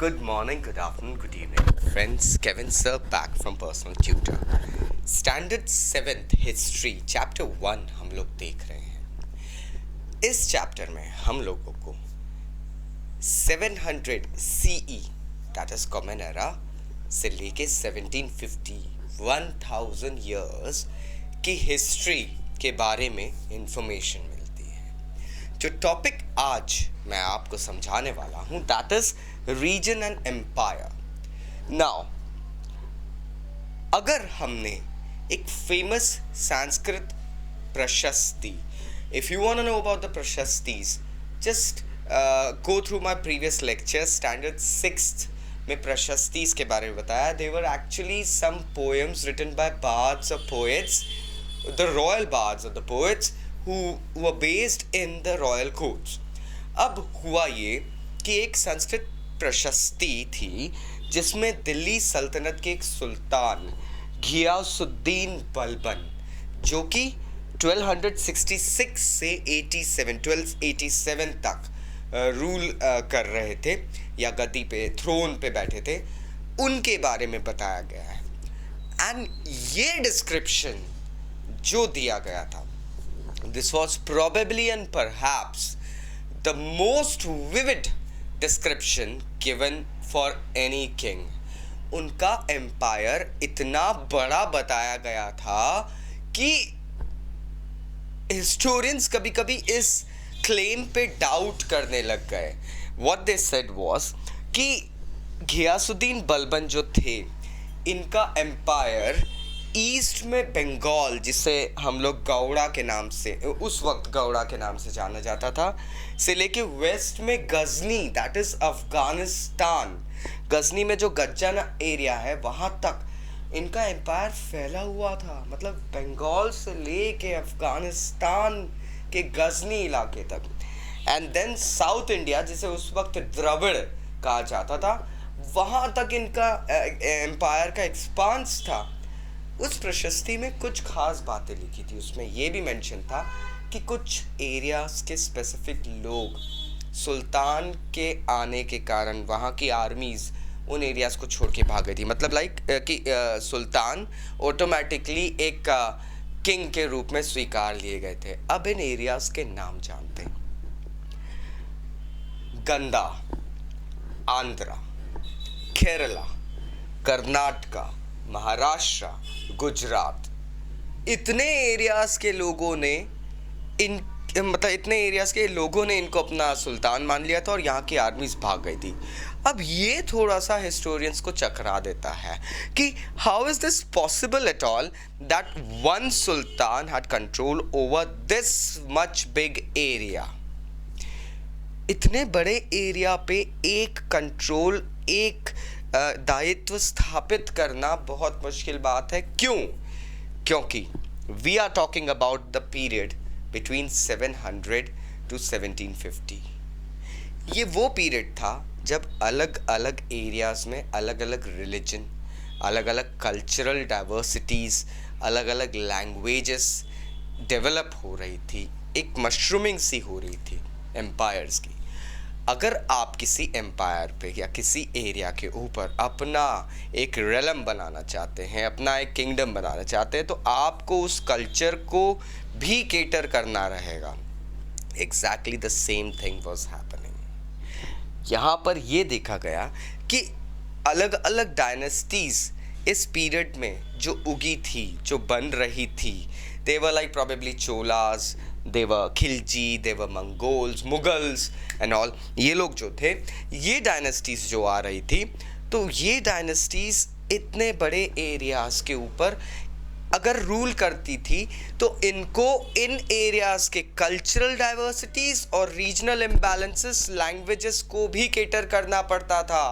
Good morning, good afternoon, good evening. Friends, Kevin Sir back from Personal Tutor. Standard 7th History Chapter 1 हम लोग देख रहे हैं. इस चैप्टर में हम लोगों को 700 CE that is Common Era से लेके 1750 1000 years की हिस्ट्री के बारे में इंफॉर्मेशन मिलती है. जो टॉपिक आज मैं आपको समझाने वाला हूँ that is region and empire. Now अगर हमने एक फेमस संस्कृत प्रशस्ति, if you want to know about the प्रशस्तिस, just go through my previous lecture. Standard 6th में प्रशस्तिस के बारे में बताया. They were actually some poems written by bards or poets, the royal bards or the poets who were based in the royal courts. अब हुआ ये कि एक संस्कृत प्रशस्ति थी जिसमें दिल्ली सल्तनत के एक सुल्तान घियासुद्दीन बलबन, जो कि 1266 से 1287 तक रूल कर रहे थे या गद्दी पे थ्रोन पे बैठे थे, उनके बारे में बताया गया है. एंड ये डिस्क्रिप्शन जो दिया गया था, this was probably and perhaps the most vivid description given for any king. उनका एम्पायर इतना बड़ा बताया गया था कि हिस्टोरियंस कभी कभी इस क्लेम पे डाउट करने लग गए. What they said was कि घियासुद्दीन बलबन जो थे, इनका एम्पायर ईस्ट में बंगाल, जिसे हम लोग गौड़ा के नाम से, उस वक्त गौड़ा के नाम से जाना जाता था, से लेके वेस्ट में गजनी, दैट इज अफगानिस्तान, गजनी में जो गज्जाना एरिया है वहाँ तक इनका एम्पायर फैला हुआ था. मतलब बंगाल से लेके अफगानिस्तान के गजनी इलाके तक. एंड देन साउथ इंडिया, जिसे उस वक्त द्रविड़ कहा जाता था, वहाँ तक इनका एम्पायर का एक्सपांस था. उस प्रशस्ति में कुछ खास बातें लिखी थी. उसमें यह भी मेंशन था कि कुछ एरियाज के स्पेसिफिक लोग सुल्तान के आने के कारण वहाँ की आर्मीज उन एरियाज को छोड़ के भाग गई थी. मतलब कि सुल्तान ऑटोमेटिकली एक किंग के रूप में स्वीकार लिए गए थे. अब इन एरियाज के नाम जानते हैं. गंदा, आंध्रा, केरला, कर्नाटका, महाराष्ट्र, गुजरात, इतने एरियाज के लोगों ने इनको अपना सुल्तान मान लिया था और यहाँ की आर्मीज भाग गई थी. अब ये थोड़ा सा हिस्टोरियंस को चकरा देता है कि how is this possible at all that one Sultan had control over this much big area. इतने बड़े एरिया पे एक कंट्रोल, एक दायित्व स्थापित करना बहुत मुश्किल बात है. क्यों? क्योंकि we are talking about the period between 700 to 1750. ये वो पीरियड था जब अलग अलग एरियाज में अलग अलग रिलीजन, अलग अलग कल्चरल डाइवर्सिटीज़, अलग अलग लैंग्वेजेस डेवलप हो रही थी. एक मशरूमिंग सी हो रही थी एम्पायर्स की. अगर आप किसी एम्पायर पे या किसी एरिया के ऊपर अपना एक रेलम बनाना चाहते हैं, अपना एक किंगडम बनाना चाहते हैं, तो आपको उस कल्चर को भी केटर करना रहेगा. Exactly the same thing was happening. यहाँ पर ये देखा गया कि अलग अलग डायनेस्टीज इस पीरियड में जो उगी थी, जो बन रही थी, they were like probably Cholas, they were Khilji, they were Mongols, Mughals and all. ये लोग जो थे, ये डायनेस्टीज जो आ रही थी, तो ये डायनेस्टीज इतने बड़े एरियाज के ऊपर अगर रूल करती थी तो इनको इन एरियाज के कल्चरल डाइवर्सिटीज और रीजनल इम्बैलेंसेस, लैंग्वेजेस को भी केटर करना पड़ता था.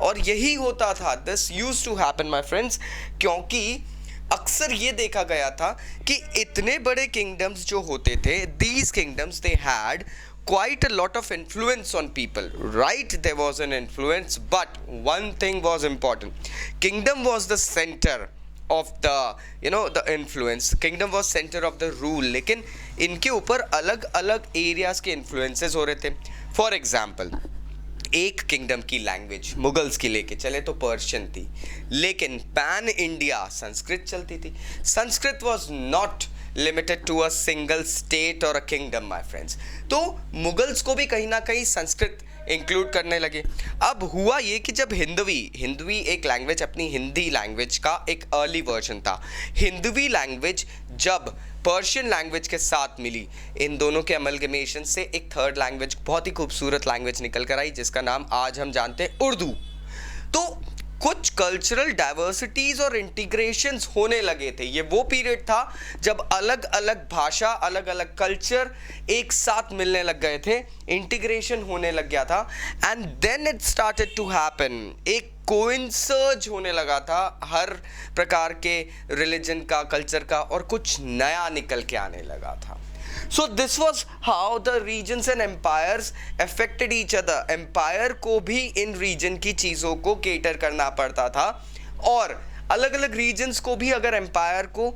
और यही होता था, this used to happen my friends, क्योंकि अक्सर ये देखा गया था कि इतने बड़े किंगडम्स जो होते थे, these kingdoms they had quite a lot of influence on people, right? There was an influence, but one thing was important. Kingdom was the center of the the influence. Kingdom was center of the rule. लेकिन इनके ऊपर अलग अलग areas के influences हो रहे थे. For example एक किंगडम की लैंग्वेज मुगल्स की लेके चले तो पर्शियन थी, लेकिन पैन इंडिया संस्कृत चलती थी. Sanskrit was not limited to a single state और अ किंगडम माय फ्रेंड्स. तो मुगल्स को भी कहीं ना कहीं संस्कृत इंक्लूड करने लगे. अब हुआ ये कि जब हिंदवी एक लैंग्वेज, अपनी हिंदी लैंग्वेज का एक अर्ली वर्जन था, हिंदवी लैंग्वेज जब पर्शियन लैंग्वेज के साथ मिली, इन दोनों के अमलगमेशन से एक थर्ड लैंग्वेज, बहुत ही खूबसूरत लैंग्वेज निकल कर आई जिसका नाम आज हम जानते हैं उर्दू. तो कुछ कल्चरल डाइवर्सिटीज और इंटीग्रेशंस होने लगे थे. ये वो पीरियड था जब अलग अलग भाषा, अलग अलग कल्चर एक साथ मिलने लग गए थे, इंटीग्रेशन होने लग गया था. And then it started to happen. एक कोइंसर्ज होने लगा था हर प्रकार के रिलीजन का, कल्चर का, और कुछ नया निकल के आने लगा था. So this was how the regions and empires affected each other. Empire को भी इन region की चीज़ों को cater करना पड़ता था, और अलग अलग regions को भी अगर empire को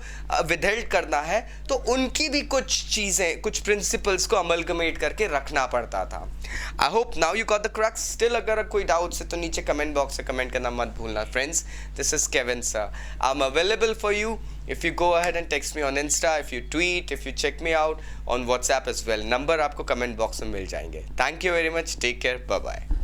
withheld करना है तो उनकी भी कुछ चीज़ें, कुछ principles को amalgamate करके रखना पड़ता था. I hope now you got the crux. Still अगर कोई doubt है तो नीचे comment box से comment करना मत भूलना friends. This is Kevin sir. I'm available for you. If you go ahead and text me on Insta, if you tweet, if you check me out on WhatsApp as well. Number आपको comment box में मिल जाएंगे. Thank you very much. Take care. Bye bye.